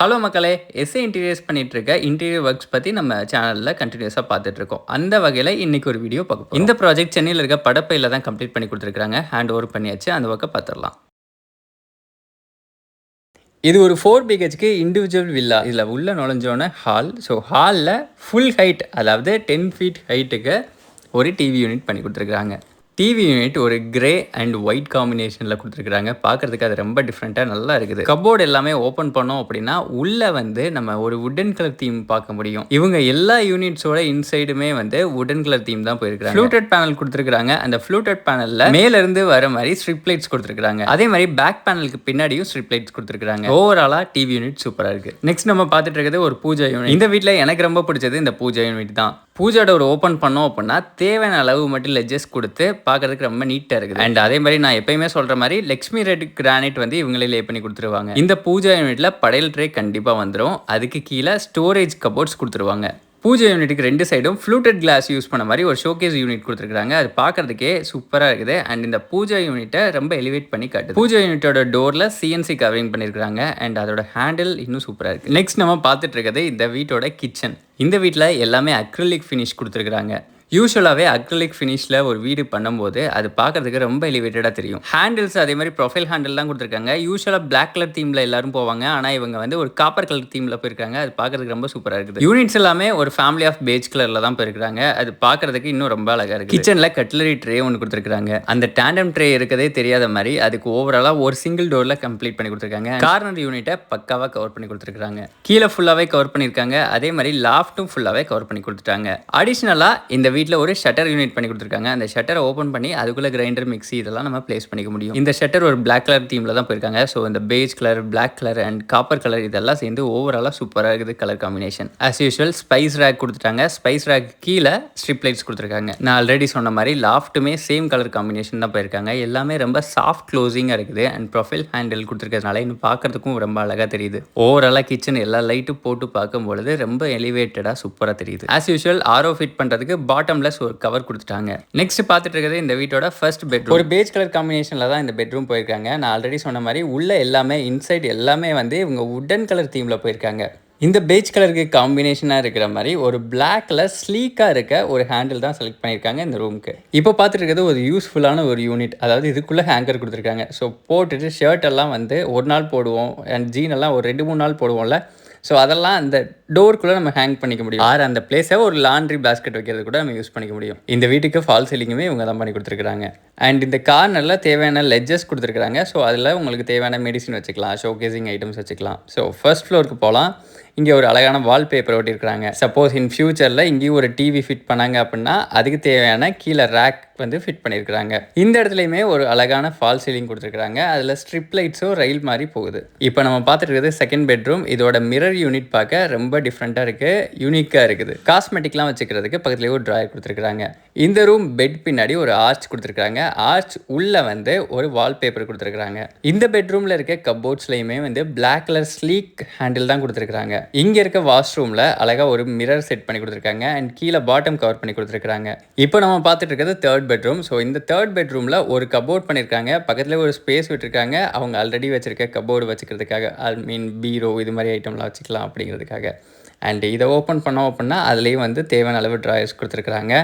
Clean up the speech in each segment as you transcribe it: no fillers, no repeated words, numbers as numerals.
Hello மக்களே! S A interiors பண்ணிட்டுருக்க interior works பத்தி நம்ம சேனல்ல கன்டினியூஸா பார்த்துட்டுருக்கோம். அந்த வகையில இன்னைக்கு ஒரு வீடியோ பார்க்க போறோம். இந்த ப்ராஜெக்ட் சென்னையில இருக்க படப்பையில தான் கம்ப்ளீட் பண்ணி குடுத்துருக்காங்க. ஹேண்ட் ஓவர் பண்ணியாச்சு. அந்த ஒர்க்க பார்த்துரலாம். இது ஒரு 4 பிஹெச்கே இண்டிவிஜுவல் வில்லா. இதுல உள்ள நுழைஞ்சோனே ஹால். ஸோ ஹால்ல ஃபுல் ஹைட் அதாவது 10 ஃபீட் ஹைட்டுக்கு ஒரு டிவி யூனிட் பண்ணி குடுத்துருக்காங்க. டிவி யூனிட் ஒரு கிரே அண்ட் ஒயிட் காம்பினேஷனில் கொடுத்துருக்குறாங்க. பார்க்குறதுக்கு அது ரொம்ப டிஃப்ரெண்ட்டாக நல்லா இருக்குது. கப்போர்டு எல்லாமே ஓப்பன் பண்ணோம் அப்படின்னா உள்ளே வந்து நம்ம ஒரு வுடன் கலர் தீம் பார்க்க முடியும். இவங்க எல்லா யூனிட்ஸோட இன்சைடுமே வந்து வுடன் கலர் தீம் தான் போயிருக்காங்க. ஃப்ளூட்டட் பேனல் கொடுத்துருக்காங்க. அந்த ஃப்ளூட்டட் பேனலில் மேலேருந்து வர மாதிரி ஸ்ட்ரிப் லைட்ஸ் கொடுத்துருக்காங்க. அதே மாதிரி பேக் பேனலுக்கு பின்னாடியும் ஸ்ட்ரிப் லைட்ஸ் கொடுத்துருக்காங்க. ஓவராலாக டிவி யூனிட் சூப்பராக இருக்குது. நெக்ஸ்ட் நம்ம பார்த்துட்டு இருக்கிறது ஒரு பூஜா யூனிட். இந்த வீட்டில் எனக்கு ரொம்ப பிடிச்சது இந்த பூஜா யூனிட் தான். பூஜா டோர் ஓப்பன் பண்ணோம் அப்படின்னா தேவையான அளவு மட்டும் லெட்ஜஸ் கொடுத்து பார்க்கறதுக்கு ரொம்ப நீட்டாக இருக்குது. அண்ட் அதே மாதிரி நான் எப்பயுமே சொல்கிற மாதிரி லக்ஷ்மி ரெட் கிரானைட் வந்து இவங்களே லே பண்ணி கொடுத்துருவாங்க. இந்த பூஜா யூனிட்டில் படையல் ட்ரே கண்டிப்பாக வந்துடும். அதுக்கு கீழே ஸ்டோரேஜ் கபோர்ட்ஸ் கொடுத்துருவாங்க. பூஜை யூனிட்டுக்கு 2 சைடும் ஃப்ளூட்டட் கிளாஸ் யூஸ் பண்ண மாதிரி ஒரு ஷோகேஸ் யூனிட் கொடுத்துருக்காங்க. அது பார்க்கறதுக்கே சூப்பராக இருக்குது. அண்ட் இந்த பூஜா யூனிட்டை ரொம்ப எலிவேட் பண்ணி காட்டுது. பூஜா யூனிட்டோட டோரில் சிஎன்சி கவரிங் பண்ணியிருக்காங்க. அண்ட் அதோட ஹேண்டில் இன்னும் சூப்பராக இருக்குது. நெக்ஸ்ட் நம்ம பார்த்துட்டு இருக்கிறது இந்த வீட்டோட கிச்சன். இந்த வீட்டில் எல்லாமே அக்ரிலிக் ஃபினிஷ் கொடுத்துருக்காங்க. யூஸ்வலாகவே அக்ரிலிக் ஃபினிஷில் ஒரு வீடு பண்ணும்போது அது பார்க்குறதுக்கு ரொம்ப எலிவேட்டடாக தெரியும். ஹேண்டில்ஸ் அதே மாதிரி ப்ரொஃபைல் ஹேண்டில் தான் கொடுத்துருக்காங்க. யூஸ்வலாக பிளாக் கலர் தீமில் எல்லாரும் போவாங்க. ஆனால் இவங்க வந்து ஒரு காப்பர் கலர் தீமில் போயிருக்காங்க. அது பார்க்குறதுக்கு ரொம்ப சூப்பராக இருக்குது. யூனிட்ஸ் எல்லாமே ஒரு ஃபேமிலி ஆஃப் பேஜ் கலரில் தான் போயிருக்காங்க. அது பார்க்குறதுக்கு இன்னும் ரொம்ப அழகாக இருக்குது. கிச்சனில் கட்லரி ட்ரே ஒன்று கொடுத்துருக்காங்க. அந்த டேண்டம் ட்ரே இருக்கதே தெரியாத மாதிரி அதுக்கு ஓவராலாக ஒரு சிங்கிள் டோரில் கம்ப்ளீட் பண்ணி கொடுத்துருக்காங்க. கார்னர் யூனிட்டை பக்காவாக கவர் பண்ணி கொடுத்துருக்காங்க. கீழே ஃபுல்லாகவே கவர் பண்ணியிருக்காங்க. அதே மாதிரி லாஃப்ட்டும் ஃபுல்லாகவே கவர் பண்ணி கொடுத்துட்டாங்க. அடிஷ்னலாக இந்த வீட்டில் ஒரு ஷட்டர் யூனிட் பண்ணி கொடுத்துருக்காங்க. அந்த ஷட்டரை ஓப்பன் பண்ணி அதுக்குள்ள கிரைண்டர் மிக்ஸி இதெல்லாம் நம்ம பிளேஸ் பண்ணிக்க முடியும். இந்த ஷட்டர் ஒரு பிளாக் கலர் தீமில் தான் போயிருக்காங்க. ஸோ இந்த page colour, black colour and copper colour இதெல்லாம் சேர்ந்து ஓவராலாக சூப்பராக இருக்குது colour combination. As usual spice rack கொடுத்துட்டாங்க. ஸ்பைஸ் ரேக் கீழே ஸ்ட்ரிப் லைட்ஸ் கொடுத்துருக்காங்க. நான் ஆல்ரெடி சொன்ன மாதிரி லாஃப்ட்டுமே சேம் கலர் காம்பினேஷன் தான் போயிருக்காங்க. எல்லாமே ரொம்ப சாஃப்ட் க்ளோசிங்காக இருக்குது. அண்ட் ப்ரொஃபைல் ஹேண்டில் கொடுத்துருக்கிறதுனால இன்னும் பார்க்கறதுக்கும் ரொம்ப அழகாக தெரியுது. ஓவராலாக கிச்சன் எல்லா லைட்டும் போட்டு பார்க்கும்பொழுது ரொம்ப எலிவேட்டடாக சூப்பராக தெரியுது. ஆஸ் யூஸ்வல் ஆர்ஓ ஃபிட் பண்ணுறதுக்கு பாட்டம்லெஸ் ஒரு கவர் கொடுத்துட்டாங்க. நெக்ஸ்ட் பார்த்துட்டு இருக்கிறது இந்த வீட்டோட ஃபர்ஸ்ட் பெட்ரூம். ஒரு பேஜ் கலர் காம்பினேஷனில் தான் இந்த பெட்ரூம் போயிருக்காங்க. நான் ஆல்ரெடி சொன்ன மாதிரி உள்ள எல்லாமே இன்சைட் எல்லாமே வந்து இவங்க வுடன் கலர் தீமில் போயிருக்காங்க. இந்த பேஜ் கலருக்கு காம்பினேஷனாக இருக்கிற மாதிரி ஒரு பிளாக் கலர் ஸ்லீக்காக இருக்க ஒரு ஹேண்டில் தான் செலக்ட் பண்ணியிருக்காங்க இந்த ரூமுக்கு. இப்போ பார்த்துட்டு இருக்கிறது ஒரு யூஸ்ஃபுல்லான ஒரு யூனிட். அதாவது இதுக்குள்ளே ஹேங்கர் கொடுத்துருக்காங்க. ஸோ போட்டுட்டு ஷர்ட் எல்லாம் வந்து ஒரு நாள் போடுவோம் அண்ட் ஜீன் எல்லாம் ஒரு 2-3 நாள் போடுவோம்ல. ஸோ அதெல்லாம் அந்த டோருக்குள்ளே நம்ம ஹேங் பண்ணிக்க முடியும். அந்த பிளேஸை ஒரு லாண்ட்ரி பேஸ்கெட் வைக்கிறது கூட நம்ம யூஸ் பண்ணிக்க முடியும். இந்த வீட்டுக்கு ஃபால் சீலிங்குமே இவங்க தான் பண்ணி கொடுத்துருக்காங்க. அண்ட் இந்த கார்னரில் தேவையான லெட்ஜஸ் கொடுத்துருக்காங்க. ஸோ அதில் உங்களுக்கு தேவையான மெடிசின் வச்சுக்கலாம், ஷோகேசிங் ஐட்டம்ஸ் வச்சுக்கலாம். ஸோ ஃபர்ஸ்ட் ஃப்ளோருக்கு போகலாம். இங்கே ஒரு அழகான வால்பேப்பர் ஒட்டியிருக்காங்க. சப்போஸ் இன் ஃபியூச்சரில் இங்கேயும் ஒரு டிவி ஃபிட் பண்ணாங்க அப்படின்னா அதுக்கு தேவையான கீழே ரேக் வந்து ஃபிட் பண்ணியிருக்காங்க. இந்த இடத்துலையுமே ஒரு அழகான ஃபால் சீலிங் கொடுத்துருக்காங்க. அதில் ஸ்ட்ரிப் லைட்ஸும் ரயில் மாதிரி போகுது. இப்போ நம்ம பார்த்துட்டு இருக்கிறது செகண்ட் பெட்ரூம். இதோட மிரர் யூனிட் பார்க்க ரொம்ப டிஃப்ரெண்ட்டாக இருக்குது, யூனிக்காக இருக்குது. காஸ்மெட்டிக்லாம் வச்சுக்கிறதுக்கு பக்கத்துலேயே ஒரு ட்ராயர் கொடுத்துருக்காங்க. இந்த ரூம் பெட் பின்னாடி ஒரு ஆர்ச் கொடுத்துருக்காங்க. ஆர்ச் உள்ள வந்து ஒரு வால்பேப்பர் கொடுத்துருக்காங்க. இந்த பெட்ரூமில் இருக்க கப்போர்ட்ஸ்லையுமே வந்து பிளாக் கலர் ஸ்லீக் ஹேண்டில் தான் கொடுத்துருக்காங்க. இங்கே இருக்க வாஷ்ரூமில் அழகாக ஒரு மிரர் செட் பண்ணி கொடுத்துருக்காங்க. அண்ட் கீழே பாட்டம் கவர் பண்ணி கொடுத்துருக்காங்க. இப்போ நம்ம பார்த்துட்டு இருக்கிறது தேர்ட் பெட்ரூம். ஸோ இந்த தேர்ட் பெட்ரூமில் ஒரு கபோர்ட் பண்ணியிருக்காங்க. பக்கத்தில் ஒரு ஸ்பேஸ் விட்டுருக்காங்க. அவங்க ஆல்ரெடி வச்சுருக்க கபோர்டு வச்சுக்கிறதுக்காக, ஐ மீன் பீரோ இது மாதிரி ஐட்டம்லாம் வச்சுக்கலாம் அப்படிங்கிறதுக்காக. அண்ட் இதை ஓப்பன் பண்ணோம் அப்படின்னா அதுலேயும் வந்து தேவையான அளவு ட்ராயர்ஸ் கொடுத்துருக்குறாங்க.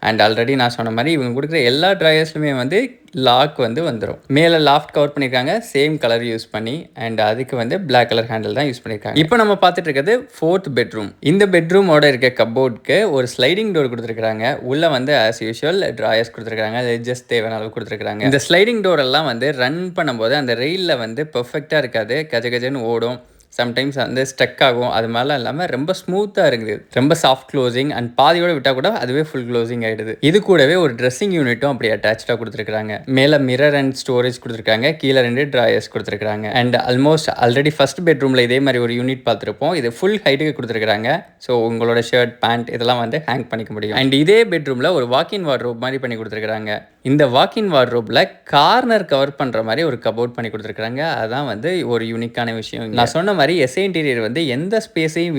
அண்ட் ஆல்ரெடி நான் சொன்ன மாதிரி இவங்க கொடுக்குற எல்லா ட்ராயர்ஸ்லுமே வந்து லாக் வந்து வந்துடும். மேலே லாஃப்ட் கவர் பண்ணியிருக்காங்க சேம் கலர் யூஸ் பண்ணி. அண்ட் அதுக்கு வந்து பிளாக் கலர் ஹேண்டில் தான் யூஸ் பண்ணியிருக்காங்க. இப்போ நம்ம பார்த்துட்டு இருக்கிறது ஃபோர்த் பெட்ரூம். இந்த பெட்ரூமோட இருக்க கப்போர்டுக்கு ஒரு ஸ்லைடிங் டோர் கொடுத்துருக்காங்க. உள்ளே வந்து ஆஸ் யூஷுவல் ட்ராயர்ஸ் கொடுத்துருக்காங்க. ஜஸ்ட் தேவையான அளவு கொடுத்துருக்காங்க. இந்த ஸ்லைடிங் டோர் எல்லாம் வந்து ரன் பண்ணும்போது அந்த ரெயிலில் வந்து பெர்ஃபெக்டாக இருக்காது, கஜன்னு ஓடும். சம்டைம்ஸ் வந்து ஸ்ட்ரக் ஆகும். அது மாதிரிலாம் இல்லாமல் ரொம்ப ஸ்மூத்தாக இருக்குது. ரொம்ப சாஃப்ட் க்ளோசிங் அண்ட் பாதியோட விட்டால் கூட அதுவே ஃபுல் க்ளோசிங் ஆகிடுது. இது கூடவே ஒரு ட்ரெஸ்ஸிங் யூனிட்டும் அப்படி அட்டாச்சாக கொடுத்துருக்காங்க. மேலே மிரர் அண்ட் ஸ்டோரேஜ் கொடுத்துருக்காங்க. கீழே 2 ட்ராயர்ஸ் கொடுத்துருக்காங்க. அண்ட் ஆல்மோஸ்ட் ஆல்ரெடி ஃபர்ஸ்ட் பெட்ரூமில் இதே மாதிரி ஒரு யூனிட் பார்த்துருப்போம். இது ஃபுல் ஹைட்டுக்கு கொடுத்துருக்காங்க. ஸோ உங்களோட ஷர்ட், பேண்ட் இதெல்லாம் வந்து ஹேங் பண்ணிக்க முடியும். அண்ட் இதே பெட்ரூமில் ஒரு வாக்கின் வார்ட்ரோப் மாதிரி பண்ணி கொடுத்துருக்காங்க. இந்த வாக்கின் வார்ட்ரோப்பில் கார்னர் கவர் பண்ணுற மாதிரி ஒரு கபோர்ட் பண்ணி கொடுத்துருக்காங்க. அதான் வந்து ஒரு யூனிக்கான விஷயம். நான் சொன்ன மாதிரி எஸ்ஏ இன்டீரியர் வந்து எந்த ஸ்பேஸையும்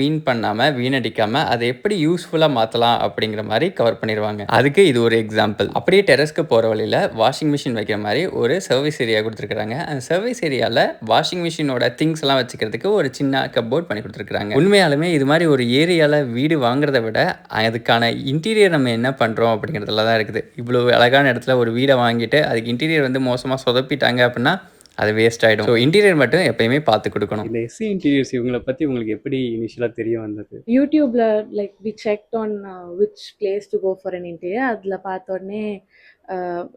வீணடிக்காமல் அதை எப்படி யூஸ்ஃபுல்லாக மாற்றலாம் அப்படிங்கிற மாதிரி கவர் பண்ணிடுவாங்க. அதுக்கு இது ஒரு எக்ஸாம்பிள். அப்படியே டெரஸ்க்கு போகிற வழியில் வாஷிங் மிஷின் வைக்கிற மாதிரி ஒரு சர்வீஸ் ஏரியா கொடுத்துருக்காங்க. அந்த சர்வீஸ் ஏரியாவில் வாஷிங் மிஷினோட திங்ஸ் எல்லாம் வச்சுக்கிறதுக்கு ஒரு சின்ன கப்போர்ட் பண்ணி கொடுத்துருக்காங்க. உண்மையாலுமே இது மாதிரி ஒரு ஏரியாவில் வீடு வாங்குறத விட அதுக்கான இன்டீரியர் நம்ம என்ன பண்ணுறோம் அப்படிங்கிறதுல தான் இருக்குது. இவ்வளோ அழகான இடத்துல ஒரு வீடை வாங்கிட்டு அதுக்கு இன்டீரியர் வந்து மோசமாக சொதப்பிட்டாங்க அப்படின்னா அது வேஸ்ட் ஆகிடும். ஸோ இன்டீரியர் மட்டும் எப்பயுமே பார்த்து கொடுக்கணும். இந்த எஸ்சி இன்டீரியர்ஸ் இவங்களை பற்றி உங்களுக்கு எப்படி இனிஷியலாக தெரிய வந்தது? யூடியூப்ல like we checked on which place to go for an interior. அதில் பார்த்த உடனே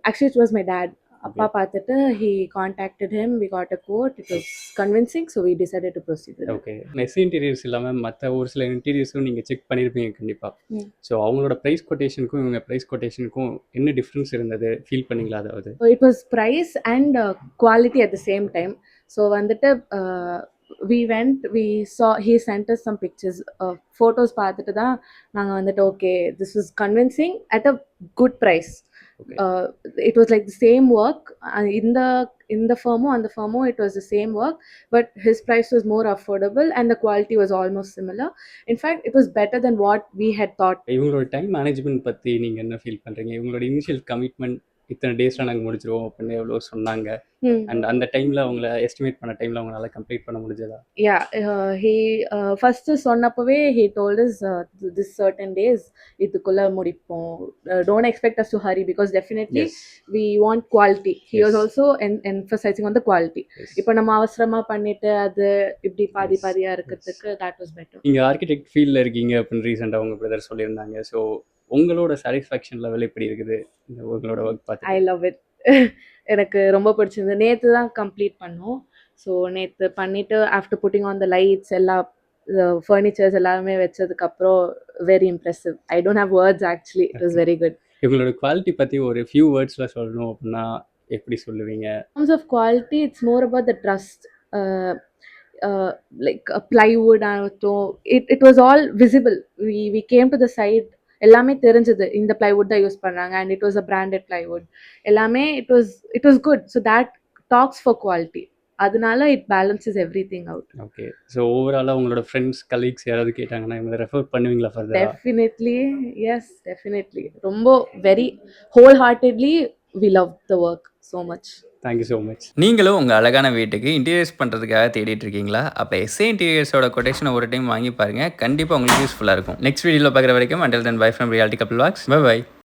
actually it was my dad. அப்பா பார்த்துட்டு he contacted him, we got a quote, it was convincing, so we decided to proceed with it. Okay. SC interiors இல்லாமல் மற்ற ஒரு சில இன்டீரியர்ஸும் நீங்கள் செக் பண்ணியிருப்பீங்க கண்டிப்பாக. ஸோ அவங்களோட ப்ரைஸ் கொட்டேஷனுக்கும் இவங்க ப்ரைஸ் கொட்டேஷனுக்கும் என்ன டிஃப்ரென்ஸ் இருந்தது, ஃபீல் பண்ணீங்களா? அதாவது So it was price and quality at the same time. So வந்துட்டு we went, we saw, he sent us some pictures, photos பார்த்துட்டு தான் நாங்கள் வந்துட்டு okay, this was convincing at a good price. Okay. It was like the same work in the firmo and the firmo it was the same work, but his price was more affordable and the quality was almost similar. In fact, it was better than what we had thought. இவங்களோட time management பற்றி நீங்கள் என்ன feel பண்ணுறீங்க? இவங்களோட initial commitment இத்தனை டேஸில் நாங்கள் முடிச்சிருவோம் அப்படின்னு எவ்வளோ சொன்னாங்க, அண்ட் அந்த டைமில் அவங்கள எஸ்டிமேட் பண்ண டைமில் அவங்களால கம்ப்ளீட் பண்ண முடிஞ்சதா? Yeah, he first சொன்னப்பவே he told us this certain days இதுக்குள்ள முடிப்போம், don't expect us to hurry because definitely Yes. we want quality. He Yes. was also emphasizing on the quality. Yes. இப்போ நம்ம அவசரமா பண்ணிட்டு அது இப்படி பாதி Yes. பாதியா இருக்கிறதுக்கு that was better. நீங்கள் ஆர்கிடெக்ட் ஃபீல்டில் இருக்கீங்க அப்படின்னு ரீசெண்டாக உங்கள் பிரதர் சொல்லியிருந்தாங்க. ஸோ உங்களோட சாட்டிஸ்ஃபேக்ஷன் லெவல் எப்படி இருக்குது இந்த உங்களோட ஒர்க் பார்த்து? I love it. எனக்கு ரொம்ப பிடிச்சிருந்தது. நேற்று தான் கம்ப்ளீட் பண்ணோம். ஸோ நேற்று பண்ணிவிட்டு after pudding on the lights எல்லா ஃபர்னிச்சர்ஸ் எல்லாமே வச்சதுக்கப்புறம் very impressive. I don't have words actually. It was very good. இவங்களோட குவாலிட்டி பற்றி ஒரு ஃபியூ வேர்ட்ஸில் சொல்லணும் அப்படின்னா எப்படி சொல்லுவீங்க? In terms of quality, it's more about the trust. Like plywood ஆகட்டும், it was all visible. We came to the site, எல்லாமே தெரிஞ்சது இந்த plywood தான் யூஸ் பண்ணுறாங்க and it was a branded plywood. எல்லாமே it was good. So that talks for quality. அதனால it balances everything out. Okay. So ஓவராலாக உங்களோட friends colleagues யாராவது கேட்டாங்கன்னா இவங்களை ரெஃபர் பண்ணுவீங்களா ஃபர்தரா? Definitely, yes, definitely. ரொம்ப very wholeheartedly we love the work so much. Thank you so much. நீங்களும் உங்கள் அழகான வீட்டுக்கு இன்டீரியர்ஸ் பண்ணுறதுக்காக தேடிட்டு இருக்கீங்களா? அப்போ எஸ்ஏ இன்டீரியர்ஸோட கொட்டேஷனை ஒரு டைம் வாங்கி பாருங்கள். கண்டிப்பாக உங்களுக்கு யூஸ்ஃபுல்லாக இருக்கும். நெக்ஸ்ட் வீடியோவில் பார்க்குற வரைக்கும் until then bye from Reality Couple Vlogs. Bye bye.